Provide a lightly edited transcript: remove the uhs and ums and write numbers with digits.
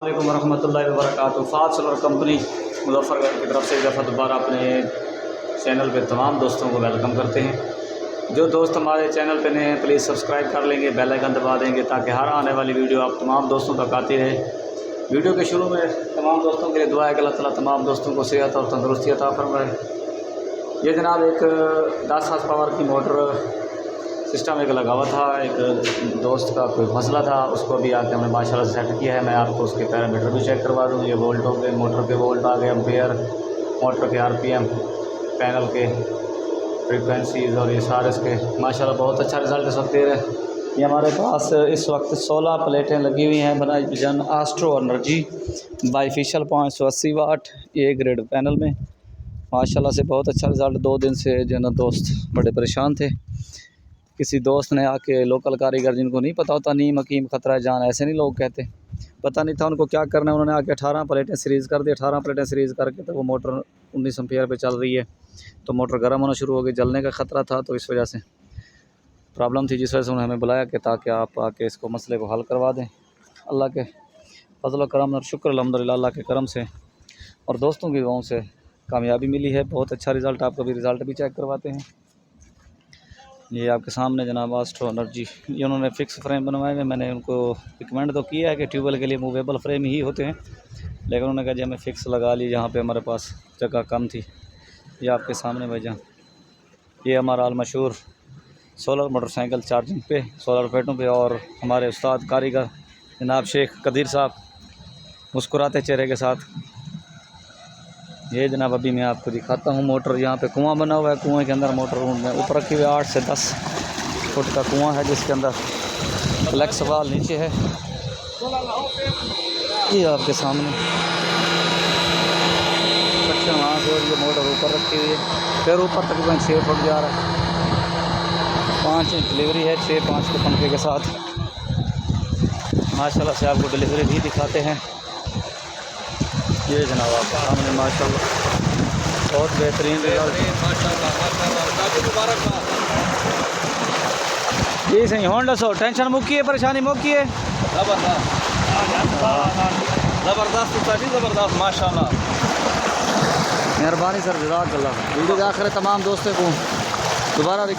वालेकुम वरहमतुल्लाहि वबरकातुहू। फात solar company Muzaffargarh की तरफ से एक दफ़ा दोबारा अपने चैनल पे तमाम दोस्तों को वेलकम करते हैं। जो दोस्त हमारे चैनल पे नए हैं प्लीज़ सब्सक्राइब कर लेंगे, बेल आइकन दबा देंगे ताकि हर आने वाली वीडियो आप तमाम दोस्तों तक आती रहे। वीडियो के शुरू में तमाम दोस्तों के लिए दुआ है कि अल्लाह ताला तमाम दोस्तों को सेहत और तंदुरुस्ती अता फरमाए। ये जनाब एक 10 हार्स पावर की मोटर सिस्टम एक लगा हुआ था, एक दोस्त का कोई मसला था, उसको भी आके हमने माशाल्लाह से सेट किया है। मैं आपको उसके पैरामीटर भी चेक करवा दूँ। ये वोल्ट हो गए, मोटर के वोल्ट आ गए, एम्पेयर, मोटर के आरपीएम, पैनल के फ्रीक्वेंसीज़ और ये सारे इसके माशाल्लाह बहुत अच्छा रिज़ल्ट इस वक्त दे रहे हैं। ये हमारे पास इस वक्त 16 प्लेटें लगी हुई हैं बनाई जन astro energy bifacial 580 watt A grade panel में। माशाल्लाह से बहुत अच्छा रिज़ल्ट। 2 दिन से जो ना दोस्त बड़े परेशान थे। किसी दोस्त ने आके लोकल कारीगर जिनको नहीं पता होता नीम हकीम ख़तरा जान ऐसे नहीं लोग कहते, पता नहीं था उनको क्या करना है। उन्होंने आके 18 प्लेटें सीरीज़ कर दी। 18 प्लेटें सीरीज़ करके तो वो मोटर 19 एम्पीयर पे चल रही है, तो मोटर गर्म होना शुरू हो गई, जलने का ख़तरा था। तो इस वजह से प्रॉब्लम थी, जिस वजह से उन्होंने हमें बुलाया कि ताकि आप आके इसको मसले को हल करवा दें। अल्लाह के फजल करम और शुक्र अल्हम्दुलिल्लाह अल्लाह के करम से और दोस्तों की दुआओं से कामयाबी मिली है। बहुत अच्छा रिज़ल्ट, आपका भी रिज़ल्ट भी चेक करवाते हैं। ये आपके सामने जनाब आस्ट्रो एनर्जी, ये उन्होंने फ़िक्स फ्रेम बनवाए हुए। मैंने उनको रिकमेंड तो किया है कि ट्यूबवेल के लिए मूवेबल फ्रेम ही होते हैं, लेकिन उन्होंने कहा जी हमें फ़िक्स लगा ली, जहाँ पे हमारे पास जगह कम थी। ये आपके सामने भाईजान, ये हमारा मशहूर सोलर मोटरसाइकिल चार्जिंग पे, सोलर प्लेटों पे, और हमारे उस्ताद कारीगर जनाब शेख कदीर साहब मुस्कुराते चेहरे के साथ। ये जनाब अभी मैं आपको दिखाता हूँ मोटर। यहाँ पे कुआं बना हुआ है, कुएं के अंदर मोटर ऊपर रखी हुई है। 8 से 10 फुट का कुआं है जिसके अंदर फ्लेक्स वाल नीचे है। ये आपके सामने सेक्शन वहाँ से, और ये मोटर ऊपर रखी हुई है। फिर ऊपर तकरीबन 6 फुट जा रहा है। 5 इंच डिलीवरी है, 6-5 के पंखे के साथ। माशाल्लाह से आपको डिलीवरी भी दिखाते हैं। ये जनाब आपके सामने माशाल्लाह बहुत बेहतरीन रिजल्ट। जी सही हों दसो, टेंशन मुक्की है, परेशानी मुक्की है। ज़बरदस्त ज़बरदस्त माशाल्लाह। मेहरबानी सर, जज़ाकल्लाह। वीडियो के आखिर तमाम दोस्तों को दोबारा रिक्वेस्ट